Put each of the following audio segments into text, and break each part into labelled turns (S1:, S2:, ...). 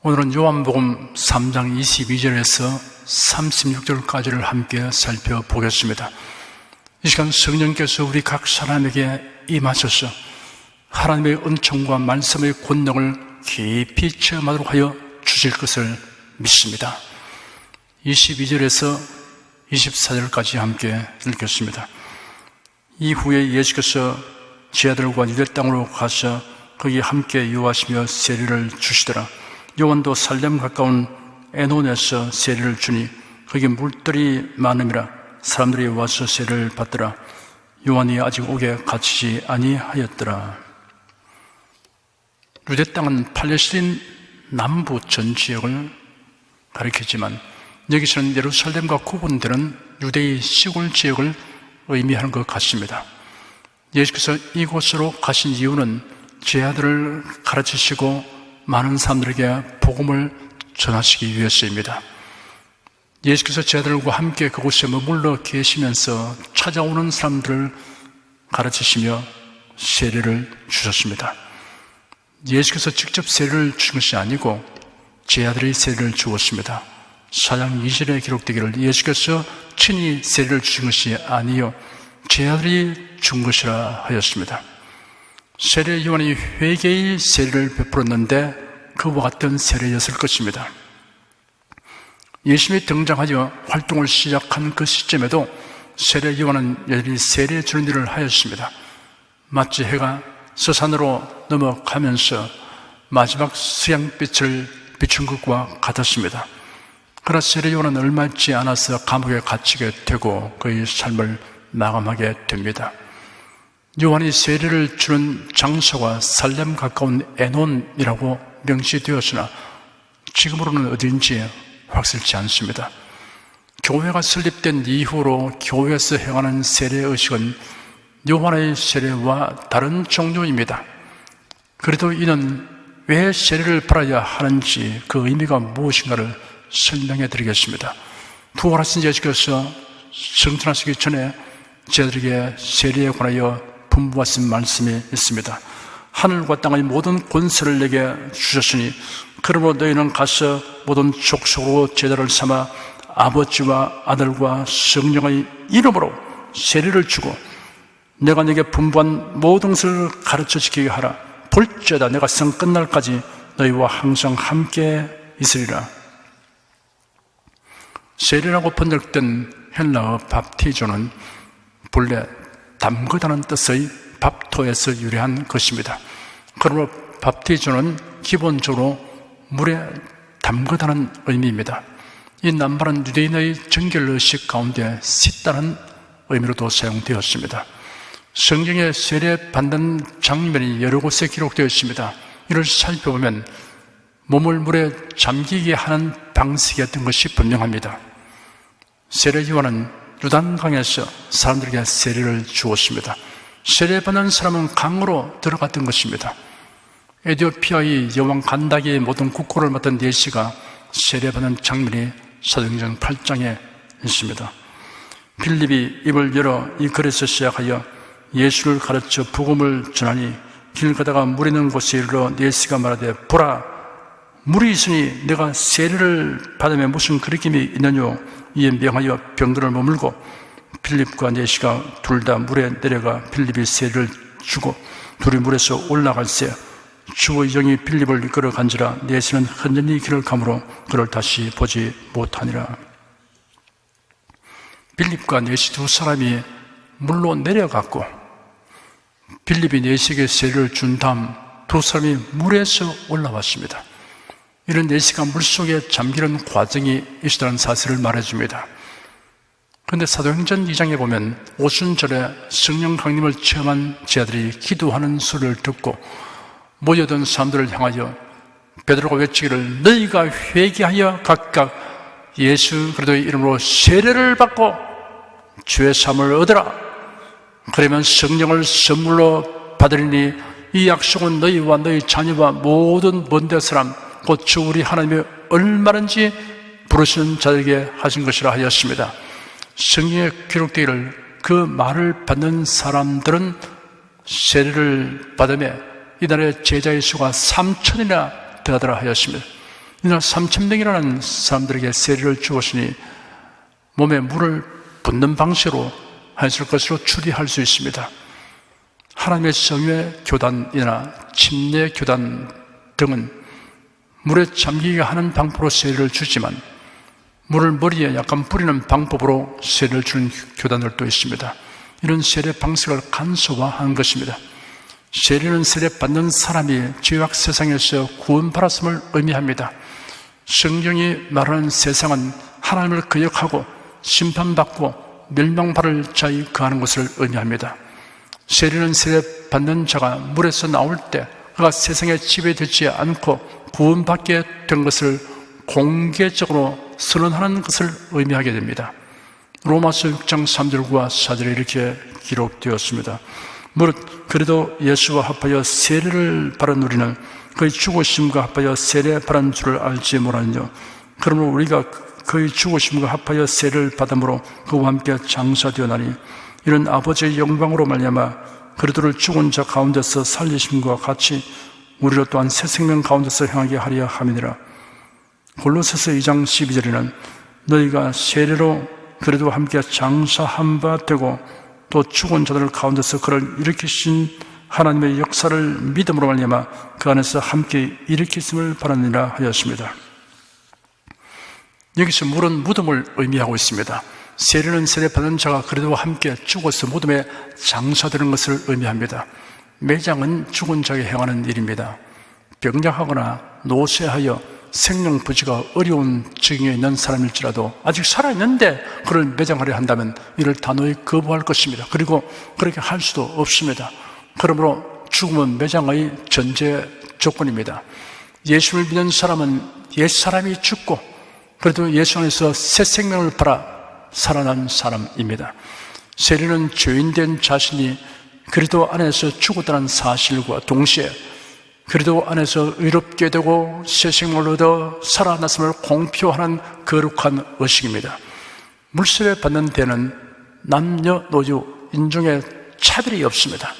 S1: 오늘은 요한복음 3장 22절에서 36절까지를 함께 살펴보겠습니다. 이 시간 성령께서 우리 각 사람에게 임하셔서 하나님의 은총과 말씀의 권능을 깊이 체험하도록 하여 주실 것을 믿습니다. 22절에서 24절까지 함께 읽겠습니다. 이후에 예수께서 제자들과 유대 땅으로 가서 거기 함께 유하시며 세례를 주시더라. 요한도 살렘 가까운 에논에서 세례를 주니 거기 물들이 많음이라 사람들이 와서 세례를 받더라. 요한이 아직 옥에 갇히지 아니하였더라. 유대 땅은 팔레스틴 남부 전 지역을 가리켰지만 여기서는 예루살렘과 구분되는 유대의 시골 지역을 의미하는 것 같습니다. 예수께서 이곳으로 가신 이유는 제자들을 가르치시고 많은 사람들에게 복음을 전하시기 위해서입니다. 예수께서 제자들과 함께 그곳에 머물러 계시면서 찾아오는 사람들을 가르치시며 세례를 주셨습니다. 예수께서 직접 세례를 준 것이 아니고 제자들이 세례를 주었습니다. 4장 2절에 기록되기를 예수께서 친히 세례를 주신 것이 아니요 제자들이 준 것이라 하였습니다. 세례 요한이 회개의 세례를 베풀었는데 그와 같은 세례였을 것입니다. 예수님이 등장하여 활동을 시작한 그 시점에도 세례 요한은 여전히 세례 주는 일을 하였습니다. 마치 해가 서산으로 넘어가면서 마지막 수양빛을 비춘 것과 같았습니다. 그러나 세례 요한은 얼마 있지 않아서 감옥에 갇히게 되고 그의 삶을 마감하게 됩니다. 요한이 세례를 주는 장소가 살렘 가까운 에논이라고 명시되었으나 지금으로는 어딘지 확실치 않습니다. 교회가 설립된 이후로 교회에서 행하는 세례의식은 요한의 세례와 다른 종류입니다. 그래도 이는 왜 세례를 받아야 하는지 그 의미가 무엇인가를 설명해 드리겠습니다. 부활하신 예수께서 승천하시기 전에 제자들에게 세례에 관하여 분부하신 말씀이 있습니다. 하늘과 땅의 모든 권세를 내게 주셨으니 그러므로 너희는 가서 모든 족속으로 제자를 삼아 아버지와 아들과 성령의 이름으로 세례를 주고 내가 네게 분부한 모든 것을 가르쳐 지키게 하라. 볼지어다 내가 성 끝날까지 너희와 항상 함께 있으리라. 세례라고 번역된 헬라어 밥티조는 본래 담그다는 뜻의 밥토에서 유래한 것입니다. 그러므로 밥티조는 기본적으로 물에 담그다는 의미입니다. 이 낱말은 유대인의 정결의식 가운데 씻다는 의미로도 사용되었습니다. 성경에 세례받는 장면이 여러 곳에 기록되어 있습니다. 이를 살펴보면 몸을 물에 잠기게 하는 방식이었던 것이 분명합니다. 세례 요한은 요단강에서 사람들에게 세례를 주었습니다. 세례받는 사람은 강으로 들어갔던 것입니다. 에티오피아의 여왕 간다기의 모든 국호를 맡은 내시가 세례받는 장면이 사도행전 8장에 있습니다. 빌립이 입을 열어 이 글에서 시작하여 예수를 가르쳐 복음을 전하니 길 가다가 물 있는 곳에 이르러 내시가 말하되 보라 물이 있으니 내가 세례를 받으면 무슨 거리낌이 있느뇨. 이에 명하여 병들을 머물고 빌립과 내시가 둘 다 물에 내려가 빌립이 세례를 주고 둘이 물에서 올라갈새 주의 영이 빌립을 이끌어 간지라 내시는 흔연히 길을 가므로 그를 다시 보지 못하니라. 빌립과 내시 두 사람이 물로 내려갔고 빌립이 내시에게 세례를 준 다음 두 사람이 물에서 올라왔습니다. 이런 내시가 물속에 잠기는 과정이 있었다는 사실을 말해줍니다. 그런데 사도행전 2장에 보면 오순절에 성령 강림을 체험한 제자들이 기도하는 소리를 듣고 모여든 사람들을 향하여 베드로가 외치기를 너희가 회개하여 각각 예수 그리스도의 이름으로 세례를 받고 죄 사함을 얻으라. 그러면 성령을 선물로 받으리니 이 약속은 너희와 너희 자녀와 모든 먼데 사람 곧 주 우리 하나님이 얼마든지 부르시는 자에게 하신 것이라 하였습니다. 성경에 기록되기를 그 말을 받는 사람들은 세례를 받으며 이날의 제자의 수가 3,000이나 되어가더라 하였습니다. 이날 3,000명이라는 사람들에게 세례를 주었으니 몸에 물을 붓는 방식으로 하였을 것으로 추리할 수 있습니다. 하나님의 정의 교단이나 침례 교단 등은 물에 잠기게 하는 방법으로 세례를 주지만 물을 머리에 약간 뿌리는 방법으로 세례를 주는 교단들도 있습니다. 이런 세례 방식을 간소화한 것입니다. 세례는 세례 받는 사람이 죄악 세상에서 구원받았음을 의미합니다. 성경이 말하는 세상은 하나님을 거역하고 심판받고 멸망받을 자에 거하는 것을 의미합니다. 세례는 세례 받는 자가 물에서 나올 때 그가 세상에 지배되지 않고 구원받게 된 것을 공개적으로 선언하는 것을 의미하게 됩니다. 로마서 6장 3절과 4절에 이렇게 기록되었습니다. 무릇 그래도 예수와 합하여 세례를 받은 우리는 그의 죽으심과 합하여 세례 받은 줄을 알지 못하느뇨. 그러므로 우리가 그의 죽으심과 합하여 세례를 받음으로 그와 함께 장사되어나니 이는 아버지의 영광으로 말미암아 그리스도를 죽은 자 가운데서 살리심과 같이 우리로 또한 새 생명 가운데서 행하게 하려 함이니라. 골로새서 2장 12절에는 너희가 세례로 그래도 함께 장사한 바 되고 또 죽은 자들 가운데서 그를 일으키신 하나님의 역사를 믿음으로 말미암아 그 안에서 함께 일으키심을 바라느니라 하였습니다. 여기서 물은 무덤을 의미하고 있습니다. 세례는 세례받은 자가 그래도 함께 죽어서 무덤에 장사되는 것을 의미합니다. 매장은 죽은 자에게 행하는 일입니다. 병약하거나 노쇠하여 생명부지가 어려운 증에 있는 사람일지라도 아직 살아있는데 그를 매장하려 한다면 이를 단호히 거부할 것입니다. 그리고 그렇게 할 수도 없습니다. 그러므로 죽음은 매장의 전제 조건입니다. 예수를 믿는 사람은 옛사람이 죽고 그래도 예수 안에서 새 생명을 받아 살아난 사람입니다. 세례는 죄인된 자신이 그리스도 안에서 죽었다는 사실과 동시에 그리스도 안에서 의롭게 되고 새 생명을 얻어 살아났음을 공표하는 거룩한 의식입니다. 물세례 받는 데는 남녀노소 인종의 차별이 없습니다.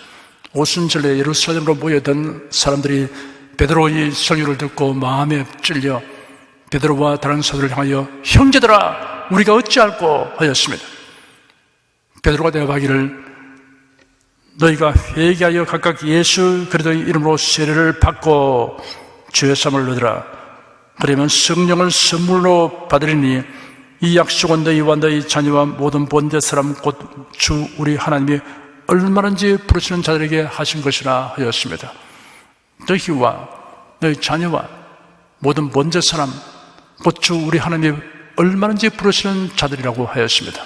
S1: 오순절에 예루살렘으로 모여든 사람들이 베드로의 설교를 듣고 마음에 찔려 베드로와 다른 사도를 향하여 형제들아 우리가 어찌할꼬 하였습니다. 베드로가 대답하기를 너희가 회개하여 각각 예수 그리스도의 이름으로 세례를 받고 죄사함을 얻으라. 그러면 성령을 선물로 받으리니 이 약속은 너희와 너희 자녀와 모든 본대 사람 곧 주 우리 하나님이 얼마든지 부르시는 자들에게 하신 것이라 하였습니다. 너희와 너희 자녀와 모든 본대 사람 곧 주 우리 하나님이 얼마든지 부르시는 자들이라고 하였습니다.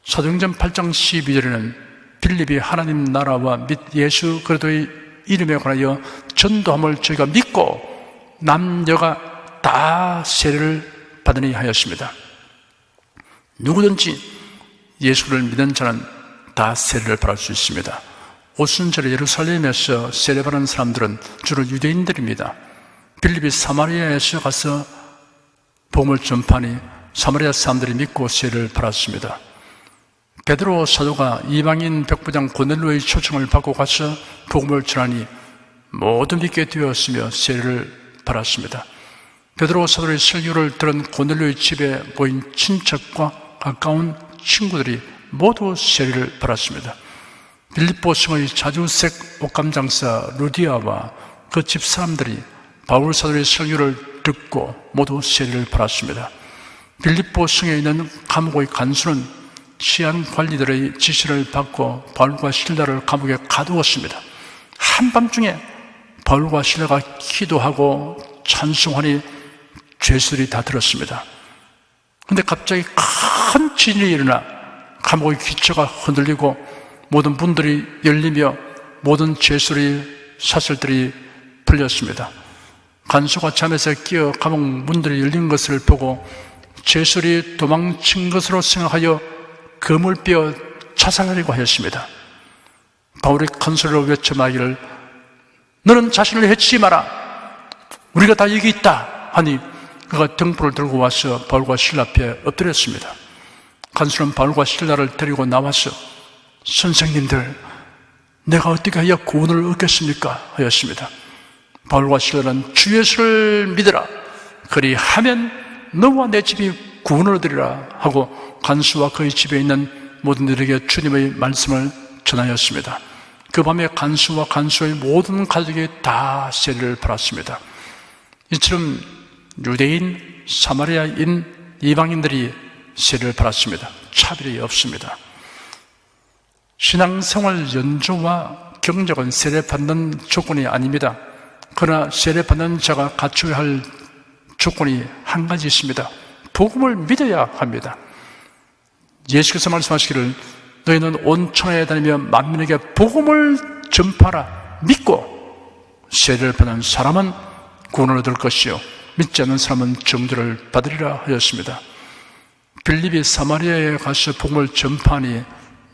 S1: 사도행전 8장 12절에는 빌립이 하나님 나라와 및 예수 그리스도의 이름에 관하여 전도함을 저희가 믿고 남녀가 다 세례를 받으니 하였습니다. 누구든지 예수를 믿는 자는 다 세례를 받을 수 있습니다. 오순절에 예루살렘에서 세례받은 사람들은 주로 유대인들입니다. 빌립이 사마리아에서 가서 복음을 전파하니 사마리아 사람들이 믿고 세례를 받았습니다. 베드로 사도가 이방인 백부장 고넬료의 초청을 받고 가서 복음을 전하니 모두 믿게 되었으며 세례를 받았습니다. 베드로 사도의 설교를 들은 고넬료의 집에 모인 친척과 가까운 친구들이 모두 세례를 받았습니다. 빌립보 성의 자주색 옷감장사 루디아와 그 집사람들이 바울 사도의 설교를 듣고 모두 세례를 받았습니다. 빌립보 성에 있는 감옥의 간수는 치안 관리들의 지시를 받고 바울과 실라를 감옥에 가두었습니다. 한밤중에 바울과 실라가 기도하고 찬송하니 죄수들이 다 들었습니다. 그런데 갑자기 큰 지진이 일어나 감옥의 기초가 흔들리고 모든 문들이 열리며 모든 죄수들의 사슬들이 풀렸습니다. 간수가 잠에서 깨어 감옥 문들이 열린 것을 보고 죄수들이 도망친 것으로 생각하여 금을 빼어 자살하려고 하였습니다. 바울이 큰 소리로 외쳐 말하기를 너는 자신을 해치지 마라. 우리가 다 여기 있다 하니 그가 등불을 들고 와서 바울과 실라 앞에 엎드렸습니다. 간수는 바울과 실라를 데리고 나와서 선생님들 내가 어떻게 해야 구원을 얻겠습니까? 하였습니다. 바울과 실라는 주 예수를 믿으라. 그리하면 너와 내 집이 구원을 얻으리라 하고 간수와 그의 집에 있는 모든 이들에게 주님의 말씀을 전하였습니다. 그 밤에 간수와 간수의 모든 가족이 다 세례를 받았습니다. 이처럼 유대인, 사마리아인, 이방인들이 세례를 받았습니다. 차별이 없습니다. 신앙생활 연조와 경력은 세례받는 조건이 아닙니다. 그러나 세례받는 자가 갖춰야 할 조건이 한 가지 있습니다. 복음을 믿어야 합니다. 예수께서 말씀하시기를 너희는 온 천하에 다니며 만민에게 복음을 전파하라. 믿고 세례를 받는 사람은 구원을 얻을 것이요 믿지 않는 사람은 정죄를 받으리라 하였습니다. 빌립이 사마리아에 가서 복음을 전파하니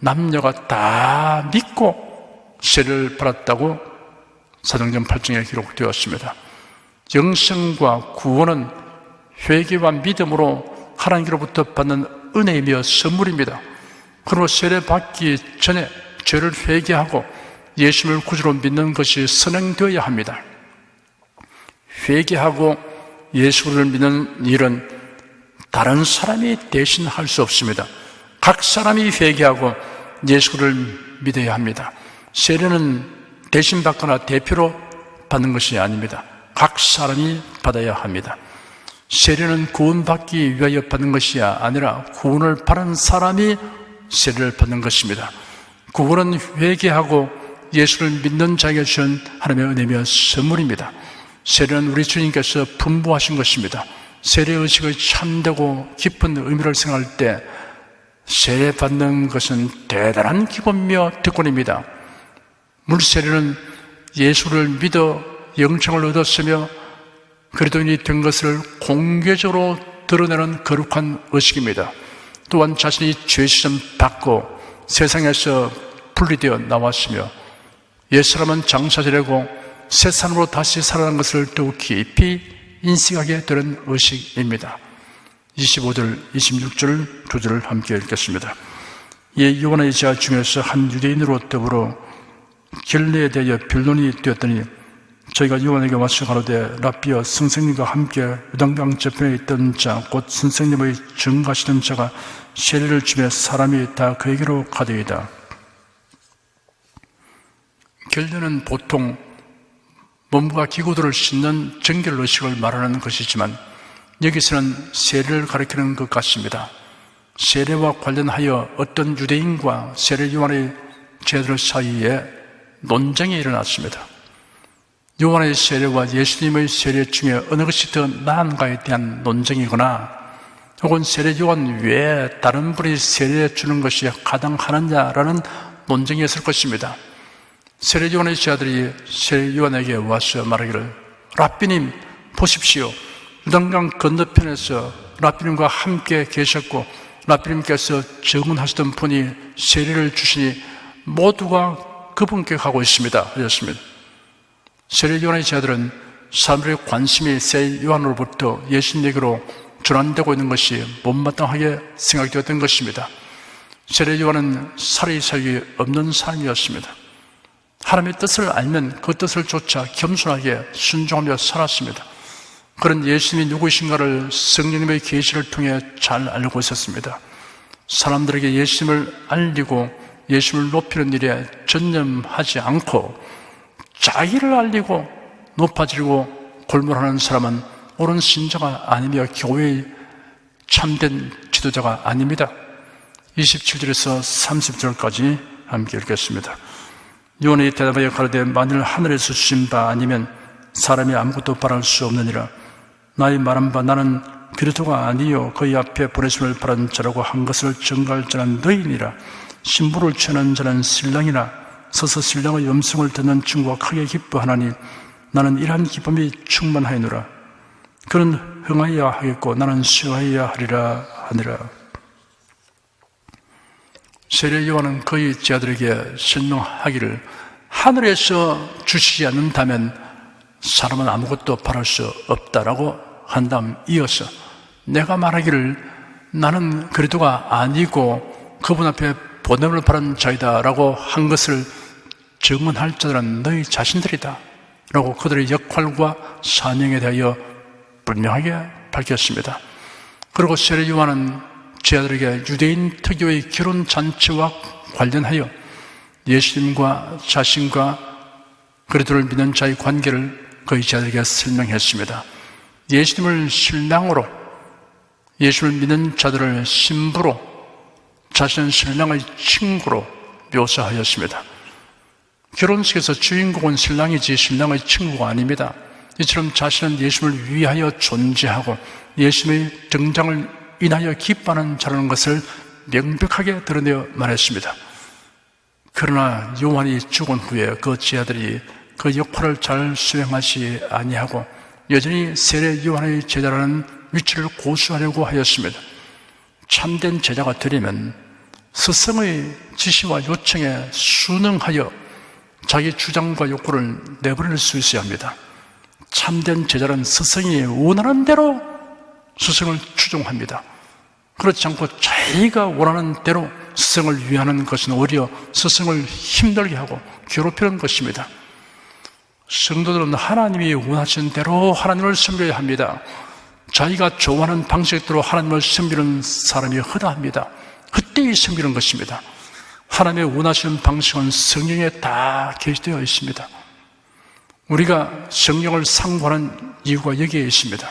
S1: 남녀가 다 믿고 세례를 받았다고 사도행전 8장에 기록되었습니다. 영생과 구원은 회개와 믿음으로 하나님께로부터 받는 은혜이며 선물입니다. 그러므로 세례 받기 전에 죄를 회개하고 예수를 구주로 믿는 것이 선행되어야 합니다. 회개하고 예수를 믿는 일은 다른 사람이 대신 할 수 없습니다. 각 사람이 회개하고 예수를 믿어야 합니다. 세례는 대신 받거나 대표로 받는 것이 아닙니다. 각 사람이 받아야 합니다. 세례는 구원받기 위하여 받는 것이 아니라 구원을 받은 사람이 세례를 받는 것입니다. 구원은 회개하고 예수를 믿는 자에게 주신 하나님의 은혜며 선물입니다. 세례는 우리 주님께서 분부하신 것입니다. 세례의식의 참되고 깊은 의미를 생각할 때 세례받는 것은 대단한 기쁨이며 특권입니다. 물세례는 예수를 믿어 영생을 얻었으며 그리스도인이 된 것을 공개적으로 드러내는 거룩한 의식입니다. 또한 자신이 죄시름 받고 세상에서 분리되어 나왔으며 옛사람은 장사지내고 새 사람으로 다시 살아난 것을 더욱 깊이 인식하게 되는 의식입니다. 25절, 26절 두 절을 함께 읽겠습니다. 예, 요한의 자 중에서 한 유대인으로 더불어 결례에 대하여 변론이 되었더니 저희가 요한에게 와서 가로되 랍비여 선생님과 함께 요단강 저편에 있던 자 곧 선생님의 증거하시던 자가 세례를 주며 사람이 다 그에게로 가되이다. 결례는 보통 몸과 기구들을 씻는 정결 의식을 말하는 것이지만 여기서는 세례를 가리키는 것 같습니다. 세례와 관련하여 어떤 유대인과 세례 요한의 제자들 사이에 논쟁이 일어났습니다. 요한의 세례와 예수님의 세례 중에 어느 것이 더 나은가에 대한 논쟁이거나 혹은 세례 요한 외에 다른 분이 세례 주는 것이 가당하느냐라는 논쟁이었을 것입니다. 세례 요한의 제자들이 세례 요한에게 와서 말하기를 랍비님 보십시오. 요단강 건너편에서 랍비님과 함께 계셨고 랍비님께서 증언하시던 분이 세례를 주시니 모두가 그분께 가고 있습니다 하셨습니다. 세례 요한의 제자들은 사람들의 관심이 세 요한으로부터 예수님에게로 전환되고 있는 것이 못마땅하게 생각되었던 것입니다. 세례 요한은 살이 살기 없는 사람이었습니다. 하나님의 뜻을 알면 그 뜻을 쫓아 겸손하게 순종하며 살았습니다. 그런 예수님이 누구이신가를 성령님의 계시를 통해 잘 알고 있었습니다. 사람들에게 예수님을 알리고 예수님을 높이는 일에 전념하지 않고 자기를 알리고 높아지려고 골몰하는 사람은 옳은 신자가 아니며 교회의 참된 지도자가 아닙니다. 27절에서 30절까지 함께 읽겠습니다. 요한이 대답하여 가로되 만일 하늘에서 주신 바 아니면 사람이 아무것도 바랄 수 없느니라. 나의 말한 바 나는 그리스도가 아니요 그의 앞에 보내심을 바란 자라고 한 것을 증거할 자는 너희니라. 신부를 취하는 자는 신랑이나 서서 신랑의 음성을 듣는 친구가 크게 기뻐하나니 나는 이러한 기쁨이 충만하여노라. 그는 흥하여야 하겠고 나는 쉬어야 하리라 하니라. 세례 요한은 그의 제자들에게 설명하기를 하늘에서 주시지 않는다면 사람은 아무것도 바랄 수 없다라고 한 다음 이어서 내가 말하기를 나는 그리스도가 아니고 그분 앞에 보냄을 바란 자이다라고 한 것을 증언할 자들은 너희 자신들이다 라고 그들의 역할과 사명에 대하여 분명하게 밝혔습니다. 그리고 세례 요한은 제자들에게 유대인 특유의 결혼잔치와 관련하여 예수님과 자신과 그리스도를 믿는 자의 관계를 그의 제자들에게 설명했습니다. 예수님을 신랑으로, 예수를 믿는 자들을 신부로, 자신은 신랑의 친구로 묘사하였습니다. 결혼식에서 주인공은 신랑이지 신랑의 친구가 아닙니다. 이처럼 자신은 예수님을 위하여 존재하고 예수님의 등장을 인하여 기뻐하는 자라는 것을 명백하게 드러내어 말했습니다. 그러나 요한이 죽은 후에 그 제자들이 그 역할을 잘 수행하지 아니하고 여전히 세례 요한의 제자라는 위치를 고수하려고 하였습니다. 참된 제자가 되려면 스승의 지시와 요청에 순응하여 자기 주장과 욕구를 내버릴 수 있어야 합니다. 참된 제자는 스승이 원하는 대로 스승을 추종합니다. 그렇지 않고 자기가 원하는 대로 스승을 위하는 것은 오히려 스승을 힘들게 하고 괴롭히는 것입니다. 성도들은 하나님이 원하시는 대로 하나님을 섬겨야 합니다. 자기가 좋아하는 방식대로 하나님을 섬기는 사람이 허다합니다. 헛되이 섬기는 것입니다. 하나님의 원하시는 방식은 성경에 다 게시되어 있습니다. 우리가 성경을 상고하는 이유가 여기에 있습니다.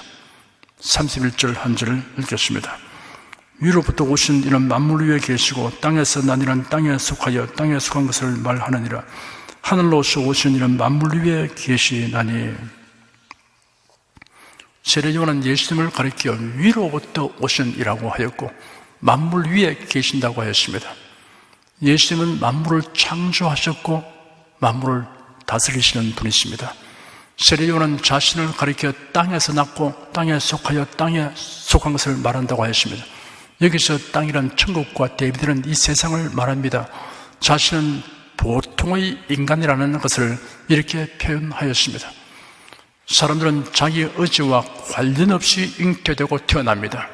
S1: 31절 한 절을 읽겠습니다. 위로부터 오신 이는 만물 위에 계시고 땅에서 난 이는 땅에 속하여 땅에 속한 것을 말하느니라. 하늘로서 오신 이는 만물 위에 계시나니. 세례 요한은 예수님을 가리켜 위로부터 오신 이라고 하였고 만물 위에 계신다고 하였습니다. 예수님은 만물을 창조하셨고 만물을 다스리시는 분이십니다. 세례 요한은 자신을 가리켜 땅에서 났고 땅에 속하여 땅에 속한 것을 말한다고 하였습니다. 여기서 땅이란 천국과 대비되는 이 세상을 말합니다. 자신은 보통의 인간이라는 것을 이렇게 표현하였습니다. 사람들은 자기 의지와 관련 없이 잉태되고 태어납니다.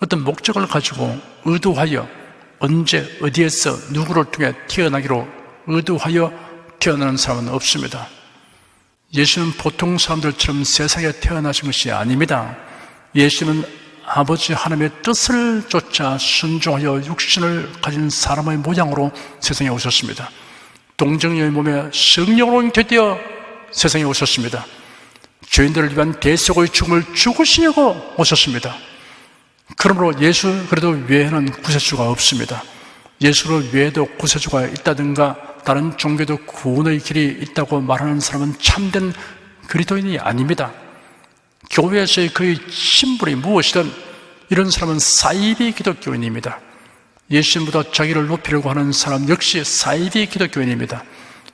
S1: 어떤 목적을 가지고 의도하여 언제 어디에서 누구를 통해 태어나기로 의도하여 태어나는 사람은 없습니다. 예수는 보통 사람들처럼 세상에 태어나신 것이 아닙니다. 예수는 아버지 하나님의 뜻을 쫓아 순종하여 육신을 가진 사람의 모양으로 세상에 오셨습니다. 동정녀의 몸에 성령으로 잉태되어 세상에 오셨습니다. 죄인들을 위한 대속의 죽음을 죽으시려고 오셨습니다. 그러므로 예수 그래도 외에는 구세주가 없습니다. 예수로 외에도 구세주가 있다든가 다른 종교도 구원의 길이 있다고 말하는 사람은 참된 그리스도인이 아닙니다. 교회에서의 그의 신분이 무엇이든 이런 사람은 사이비 기독교인입니다. 예수님보다 자기를 높이려고 하는 사람 역시 사이비 기독교인입니다.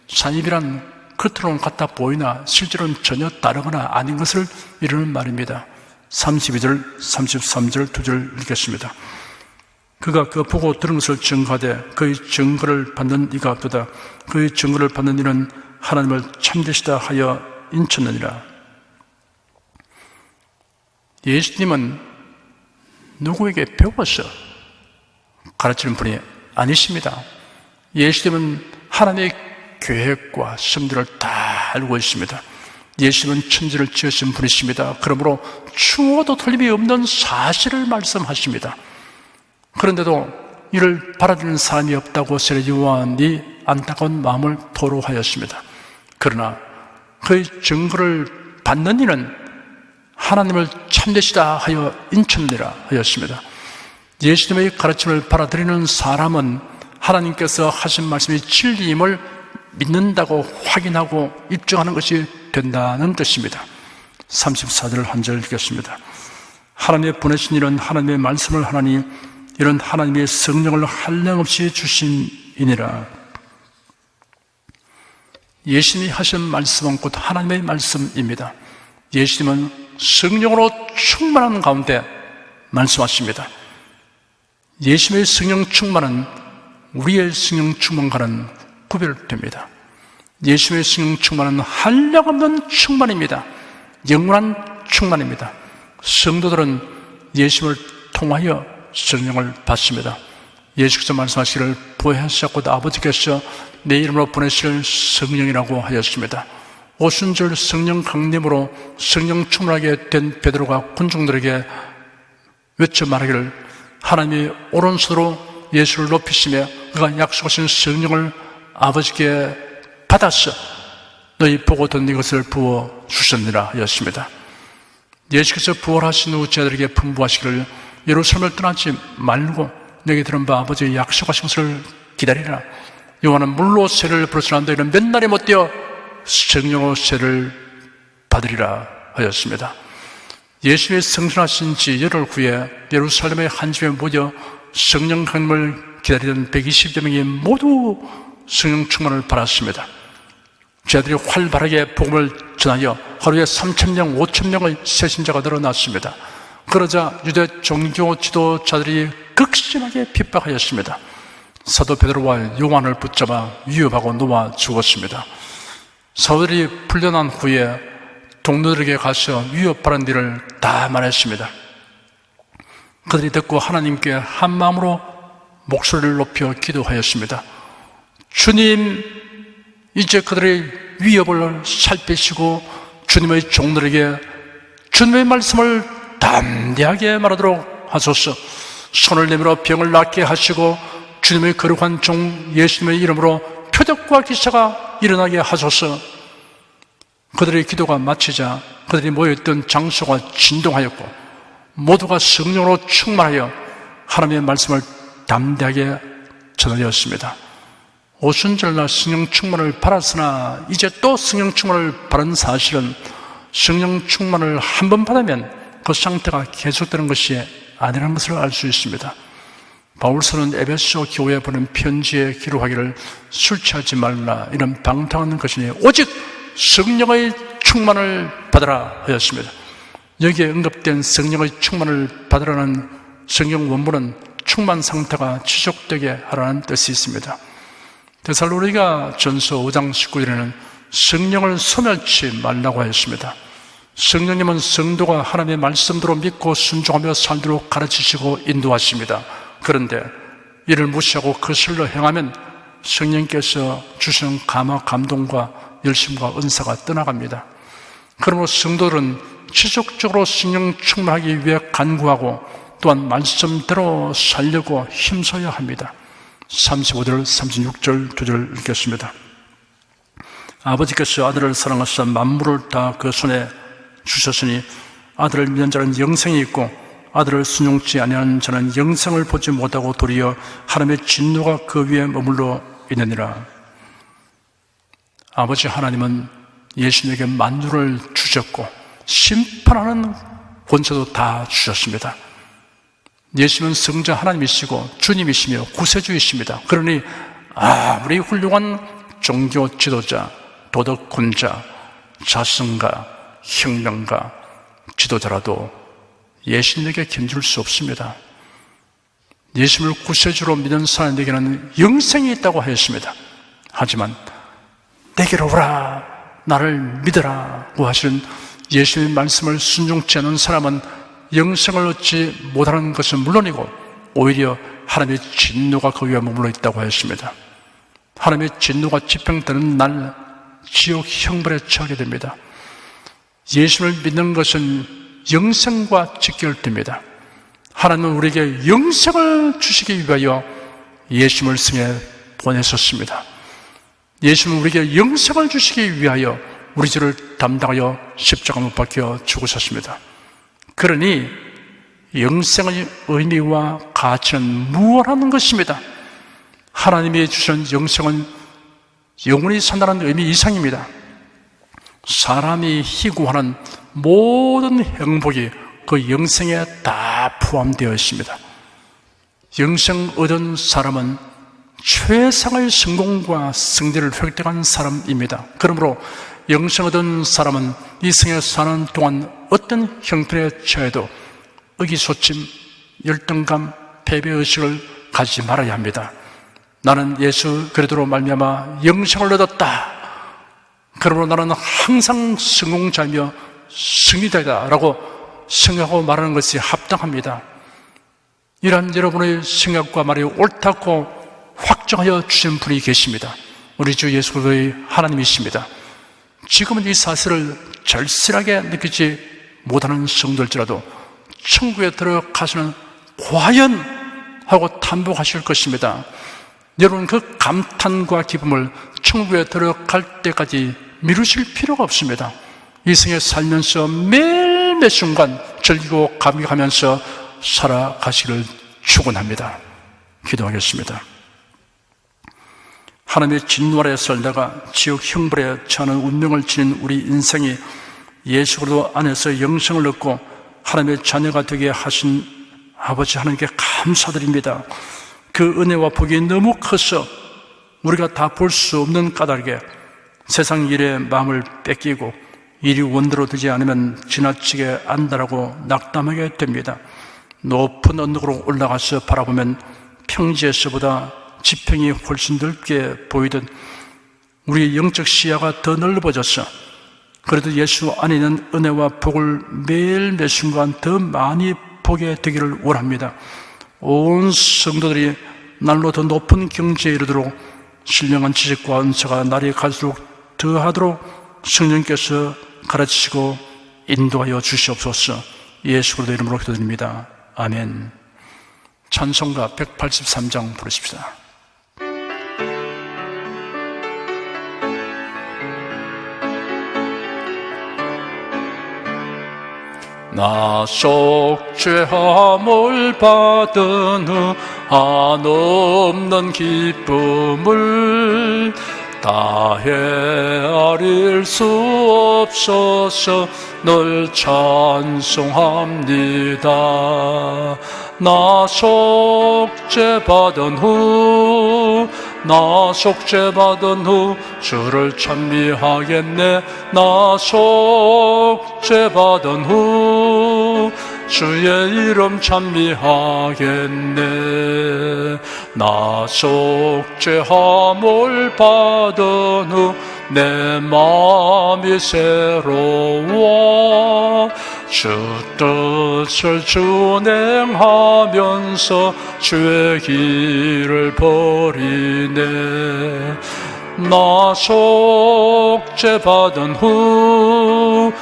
S1: 사이비란 겉으로는 같아 보이나 실제로는 전혀 다르거나 아닌 것을 이루는 말입니다. 32절, 33절 두 절 읽겠습니다. 그가 그 보고 들은 것을 증거하되 그의 증거를 받는 이가 없도다. 그의 증거를 받는 이는 하나님을 참되시다 하여 인쳤느니라. 예수님은 누구에게 배워서 가르치는 분이 아니십니다. 예수님은 하나님의 계획과 섭리를 다 알고 있습니다. 예수님은 천지를 지으신 분이십니다. 그러므로 추워도 틀림이 없는 사실을 말씀하십니다. 그런데도 이를 받아들이는 사람이 없다고 세례 요한이 안타까운 마음을 토로하였습니다. 그러나 그의 증거를 받는 이는 하나님을 참되시다 하여 인쳤느니라 하였습니다. 예수님의 가르침을 받아들이는 사람은 하나님께서 하신 말씀이 진리임을 믿는다고 확인하고 입증하는 것이 된다는 뜻입니다. 34절 한 절 읽겠습니다. 하나님의 보내신 이는 하나님의 말씀을 하나니 이런 하나님의 성령을 한량없이 주심이니라. 예수님이 하신 말씀은 곧 하나님의 말씀입니다. 예수님은 성령으로 충만한 가운데 말씀하십니다. 예수님의 성령 충만은 우리의 성령 충만과는 구별됩니다. 예수의 성령 충만은 한량없는 충만입니다. 영원한 충만입니다. 성도들은 예수를 통하여 성령을 받습니다. 예수께서 말씀하시기를 보혜하셨고 아버지께서 내 이름으로 보내실 성령이라고 하였습니다. 오순절 성령 강림으로 성령 충만하게 된 베드로가 군중들에게 외쳐 말하기를 하나님이 오른손으로 예수를 높이시며 그가 약속하신 성령을 아버지께 받았어 너희 보고 듣는 이것을 부어주셨느라 하였습니다. 예수께서 부활하신 후 제자들에게 분부하시기를 예루살렘을 떠나지 말고 내게 들은 바 아버지의 약속하신 것을 기다리라. 요한은 물로 세를 부르시나 너희는 몇 날이 못되어 성령으로 세를 받으리라 하였습니다. 예수의 성천하신 지 열흘 후에 예루살렘의 한 집에 모여 성령 강림을 기다리던 120여 명이 모두 성령 충만을 받았습니다. 제자들이 활발하게 복음을 전하여 하루에 3,000명, 5,000명의 새신자가 늘어났습니다. 그러자 유대 종교 지도자들이 극심하게 핍박하였습니다. 사도 베드로와 요한을 붙잡아 위협하고 놓아 죽었습니다. 사도들이 풀려난 후에 동료들에게 가서 위협하는 일을 다 말했습니다. 그들이 듣고 하나님께 한 마음으로 목소리를 높여 기도하였습니다. 주님, 이제 그들의 위협을 살피시고 주님의 종들에게 주님의 말씀을 담대하게 말하도록 하소서. 손을 내밀어 병을 낫게 하시고 주님의 거룩한 종 예수님의 이름으로 표적과 기사가 일어나게 하소서. 그들의 기도가 마치자 그들이 모여있던 장소가 진동하였고 모두가 성령으로 충만하여 하나님의 말씀을 담대하게 전하였습니다. 오순절날 성령 충만을 받았으나 이제 또 성령 충만을 받은 사실은 성령 충만을 한 번 받으면 그 상태가 계속되는 것이 아니라는 것을 알 수 있습니다. 바울서는 에베소 교회에 보낸 편지에 기록하기를 술 취하지 말라 이런 방탕한 것이니 오직 성령의 충만을 받으라 하였습니다. 여기에 언급된 성령의 충만을 받으라는 성경 원문은 충만 상태가 지속되게 하라는 뜻이 있습니다. 데살로니가 전서 5장 19절에는 성령을 소멸치 말라고 하였습니다. 성령님은 성도가 하나님의 말씀대로 믿고 순종하며 살도록 가르치시고 인도하십니다. 그런데 이를 무시하고 거슬러 행하면 성령께서 주시는 감화, 감동과 열심과 은사가 떠나갑니다. 그러므로 성도들은 지속적으로 성령 충만하기 위해 간구하고 또한 말씀대로 살려고 힘써야 합니다. 35절, 36절, 2절 읽겠습니다. 아버지께서 아들을 사랑하사 만물을 다 그 손에 주셨으니 아들을 믿는 자는 영생이 있고 아들을 순종치 아니하는 자는 영생을 보지 못하고 도리어 하나님의 진노가 그 위에 머물러 있느니라. 아버지 하나님은 예수님에게 만유를 주셨고 심판하는 권세도 다 주셨습니다. 예수님은 성자 하나님이시고 주님이시며 구세주이십니다. 그러니 아무리 훌륭한 종교 지도자, 도덕군자, 자승가, 혁명가, 지도자라도 예수님에게 견줄 수 없습니다. 예수님을 구세주로 믿는 사람에게는 영생이 있다고 하였습니다. 하지만 내게로 오라, 나를 믿으라고 하시는 예수님의 말씀을 순종치 않은 사람은 영생을 얻지 못하는 것은 물론이고 오히려 하나님의 진노가 그 위에 머물러 있다고 하였습니다. 하나님의 진노가 집행되는 날 지옥 형벌에 처하게 됩니다. 예수를 믿는 것은 영생과 직결됩니다. 하나님은 우리에게 영생을 주시기 위하여 예수님을 승에 보내셨습니다. 예수님은 우리에게 영생을 주시기 위하여 우리 죄를 담당하여 십자가 못 박혀 죽으셨습니다. 그러니 영생의 의미와 가치는 무한한 것입니다. 하나님이 주신 영생은 영원히 산다는 의미 이상입니다. 사람이 희구하는 모든 행복이 그 영생에 다 포함되어 있습니다. 영생 얻은 사람은 최상의 성공과 승리를 획득한 사람입니다. 그러므로 영생 얻은 사람은 이 생에 사는 동안 어떤 형편에 처해도 의기소침, 열등감, 패배의식을 가지지 말아야 합니다. 나는 예수 그리스도로 말미암아 영생을 얻었다. 그러므로 나는 항상 성공자이며 승리자이다 라고 생각하고 말하는 것이 합당합니다. 이러한 여러분의 생각과 말이 옳다고 확정하여 주신 분이 계십니다. 우리 주 예수 그리스도의 하나님이십니다. 지금은 이 사실을 절실하게 느끼지 못하는 성도일지라도 천국에 들어가서는 과연 하고 탐복하실 것입니다. 여러분, 그 감탄과 기쁨을 천국에 들어갈 때까지 미루실 필요가 없습니다. 이 생에 살면서 매일 매 순간 즐기고 감격하면서 살아가시기를 축원합니다. 기도하겠습니다. 하나님의 진노 아래 살다가 지옥 형벌에 처하는 운명을 지닌 우리 인생이 예수 그리스도 안에서 영생을 얻고 하나님의 자녀가 되게 하신 아버지 하나님께 감사드립니다. 그 은혜와 복이 너무 커서 우리가 다 볼 수 없는 까닭에 세상 일에 마음을 뺏기고 일이 원대로 되지 않으면 지나치게 안다라고 낙담하게 됩니다. 높은 언덕으로 올라가서 바라보면 평지에서보다 지평이 훨씬 넓게 보이던 우리의 영적 시야가 더 넓어져서 그래도 예수 안에 있는 은혜와 복을 매일 매 순간 더 많이 보게 되기를 원합니다. 온 성도들이 날로 더 높은 경지에 이르도록 신령한 지식과 은사가 날이 갈수록 더하도록 성령께서 가르치시고 인도하여 주시옵소서. 예수 그리스도 이름으로 기도드립니다. 아멘. 찬송가 183장 부르십시다. 나 속 죄함을 받은 후 한없는 기쁨을 다 헤아릴 수 없어서 널 찬송합니다. 나 속죄 받은 후 주를 찬미하겠네. 나 속죄 받은 후 주의 이름 찬미하겠네. 나 속죄함을 받은 후 내 마음이 새로워 주 뜻을 준행하면서 주의 길을 버리네. 나 속죄 받은 후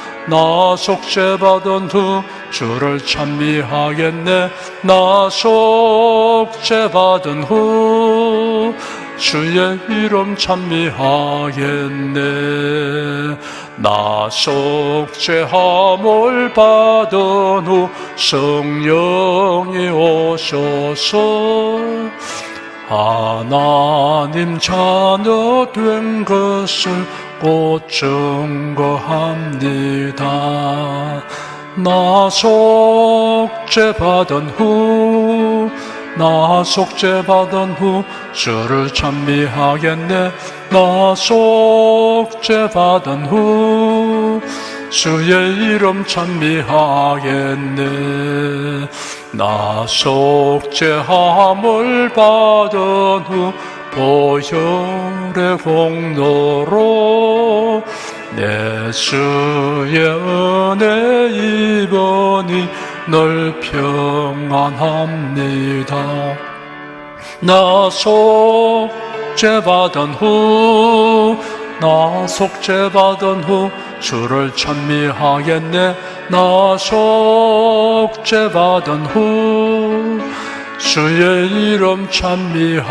S1: 주를 찬미하겠네. 나 속죄 받은 후 주의 이름 찬미하겠네. 나 속죄함을 받은 후 성령이 오셔서 하나님 자녀 된 것을 곧 증거합니다. 나 속죄 받은 후 주를 찬미하겠네. 나 속죄 받은 후 주의 이름 찬미하겠네. 나 속죄함을 받은 후 보혈의 공로로 내 주의 은혜 입으니 늘 평안합니다. 나 속죄 받은 후 주를 찬미하겠네. 나 속죄 받은 후 주의 이름 찬미하겠네.